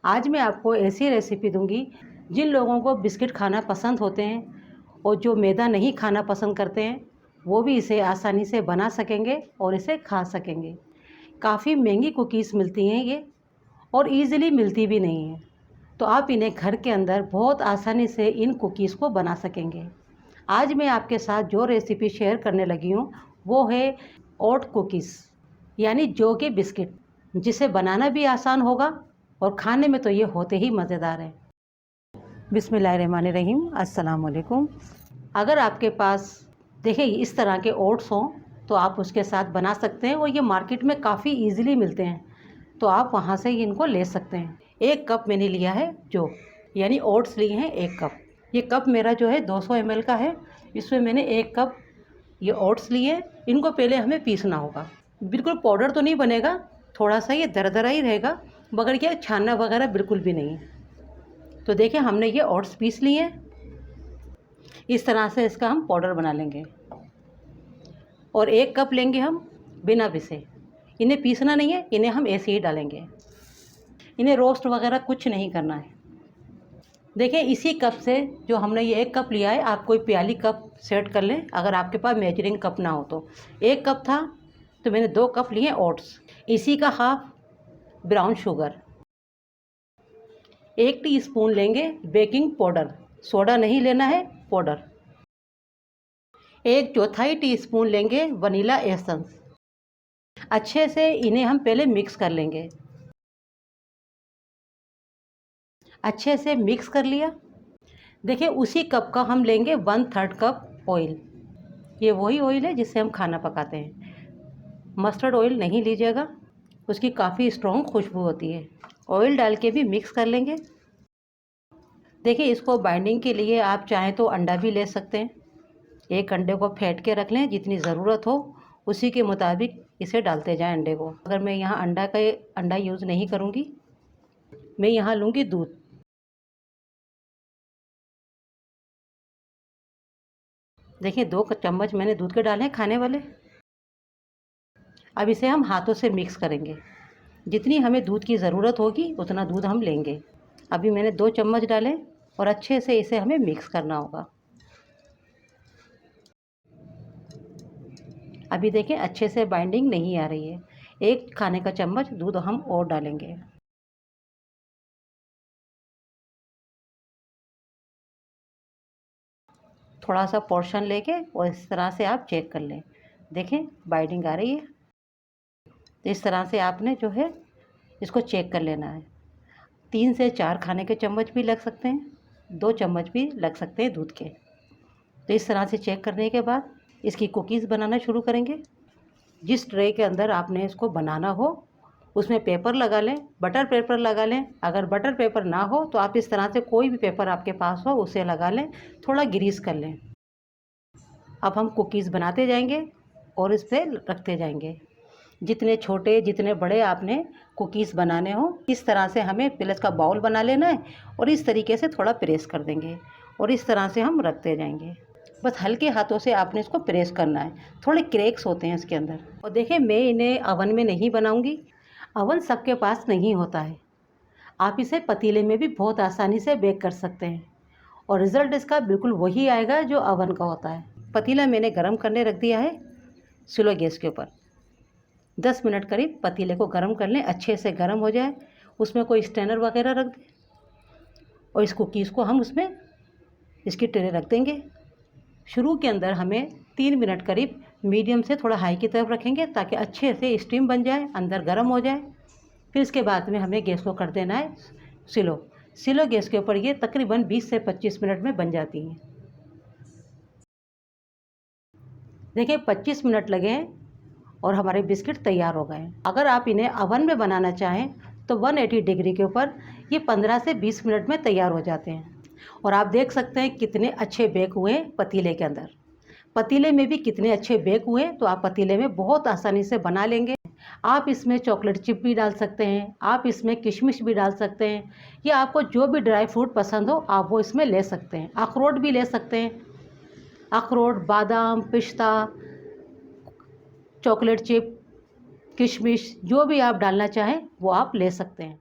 आज मैं आपको ऐसी रेसिपी दूंगी जिन लोगों को बिस्किट खाना पसंद होते हैं और जो मैदा नहीं खाना पसंद करते हैं वो भी इसे आसानी से बना सकेंगे और इसे खा सकेंगे। काफ़ी महंगी कुकीज़ मिलती हैं ये और ईज़िली मिलती भी नहीं हैं, तो आप इन्हें घर के अंदर बहुत आसानी से इन कुकीज़ को बना सकेंगे। आज मैं आपके साथ जो रेसिपी शेयर करने लगी हूँ वो है ओट कुकीज़ यानी जौ के बिस्किट, जिसे बनाना भी आसान होगा और खाने में तो ये होते ही मज़ेदार हैं। बिस्मिल्लाहिर्रहमानिर्रहीम, अस्सलाम वालेकुम। अगर आपके पास देखिए इस तरह के ओट्स हों तो आप उसके साथ बना सकते हैं और ये मार्केट में काफ़ी इजीली मिलते हैं, तो आप वहाँ से इनको ले सकते हैं। 1 कप मैंने लिया है जो यानी ओट्स लिए हैं 1 कप। ये कप मेरा जो है 200 ml का है। इसमें मैंने 1 कप ये ओट्स लिए। इनको पहले हमें पीसना होगा। बिल्कुल पाउडर तो नहीं बनेगा, थोड़ा सा ये दरदरा ही रहेगा, मगर क्या छानना वगैरह बिल्कुल भी नहीं है। तो देखिए हमने ये ओट्स पीस लिए हैं। इस तरह से इसका हम पाउडर बना लेंगे और 1 कप लेंगे हम बिना पिसे। इन्हें पीसना नहीं है, इन्हें हम ऐसे ही डालेंगे। इन्हें रोस्ट वगैरह कुछ नहीं करना है। देखिए इसी कप से जो हमने ये 1 कप लिया है, आप कोई प्याली कप सेट कर लें अगर आपके पास मेजरिंग कप ना हो तो। 1 कप था तो मैंने 2 कप लिए ओट्स। इसी का हाफ ब्राउन शुगर, 1 टीस्पून लेंगे बेकिंग पाउडर, सोडा नहीं लेना है, पाउडर। 1/4 टीस्पून लेंगे वनीला एसेंस। अच्छे से इन्हें हम पहले मिक्स कर लेंगे। अच्छे से मिक्स कर लिया। देखिए उसी कप का हम लेंगे 1/3 कप ऑयल। ये वही ऑयल है जिससे हम खाना पकाते हैं। मस्टर्ड ऑयल नहीं लीजिएगा, उसकी काफ़ी स्ट्रॉन्ग खुशबू होती है। ऑयल डाल के भी मिक्स कर लेंगे। देखिए इसको बाइंडिंग के लिए आप चाहें तो अंडा भी ले सकते हैं। 1 अंडे को फेंट के रख लें, जितनी ज़रूरत हो उसी के मुताबिक इसे डालते जाएं अंडे को। अगर मैं यहाँ अंडा यूज़ नहीं करूँगी, मैं यहाँ लूँगी दूध। देखिए 2 चम्मच मैंने दूध के डाले हैं खाने वाले। अब इसे हम हाथों से मिक्स करेंगे। जितनी हमें दूध की ज़रूरत होगी उतना दूध हम लेंगे। अभी मैंने 2 चम्मच डाले और अच्छे से इसे हमें मिक्स करना होगा। अभी देखें अच्छे से बाइंडिंग नहीं आ रही है। 1 खाने का चम्मच दूध हम और डालेंगे। थोड़ा सा पोर्शन लेके और इस तरह से आप चेक कर लें। देखें बाइंडिंग आ रही है, तो इस तरह से आपने जो है इसको चेक कर लेना है। 3 से 4 खाने के चम्मच भी लग सकते हैं, 2 चम्मच भी लग सकते हैं दूध के। तो इस तरह से चेक करने के बाद इसकी कुकीज़ बनाना शुरू करेंगे। जिस ट्रे के अंदर आपने इसको बनाना हो उसमें पेपर लगा लें, बटर पेपर लगा लें। अगर बटर पेपर ना हो तो आप इस तरह से कोई भी पेपर आपके पास हो उसे लगा लें, थोड़ा ग्रीस कर लें। अब हम कुकीज़ बनाते जाएंगे और इस पर रखते जाएंगे। जितने छोटे जितने बड़े आपने कुकीज़ बनाने हो, इस तरह से हमें पहले इसका बाउल बना लेना है और इस तरीके से थोड़ा प्रेस कर देंगे और इस तरह से हम रखते जाएंगे। बस हल्के हाथों से आपने इसको प्रेस करना है, थोड़े क्रैक्स होते हैं इसके अंदर। और देखिए मैं इन्हें अवन में नहीं बनाऊंगी, अवन सबके पास नहीं होता है। आप इसे पतीले में भी बहुत आसानी से बेक कर सकते हैं और रिज़ल्ट इसका बिल्कुल वही आएगा जो अवन का होता है। पतीला मैंने गरम करने रख दिया है स्लो गैस के ऊपर। 10 मिनट करीब पतीले को गरम कर लें, अच्छे से गरम हो जाए। उसमें कोई स्ट्रेनर वगैरह रख दें और इस कुकीज़ को हम उसमें इसकी ट्रे रख देंगे। शुरू के अंदर हमें 3 मिनट करीब मीडियम से थोड़ा हाई की तरफ रखेंगे ताकि अच्छे से स्टीम बन जाए, अंदर गर्म हो जाए। फिर इसके बाद में हमें गैस को कर देना है स्लो गैस के ऊपर। ये तकरीबन 20 से 25 मिनट में बन जाती हैं। देखिए 25 मिनट लगे हैं और हमारे बिस्किट तैयार हो गए। अगर आप इन्हें अवन में बनाना चाहें तो 180 डिग्री के ऊपर ये 15 से 20 मिनट में तैयार हो जाते हैं। और आप देख सकते हैं कितने अच्छे बेक हुए हैं पतीले के अंदर। पतीले में भी कितने अच्छे बेक हुए, तो आप पतीले में बहुत आसानी से बना लेंगे। आप इसमें चॉकलेट चिप भी डाल सकते हैं, आप इसमें किशमिश भी डाल सकते हैं, या आपको जो भी ड्राई फ्रूट पसंद हो आप वो इसमें ले सकते हैं। अखरोट भी ले सकते हैं, अखरोट, बादाम, पिस्ता, चॉकलेट चिप, किशमिश, जो भी आप डालना चाहें वो आप ले सकते हैं।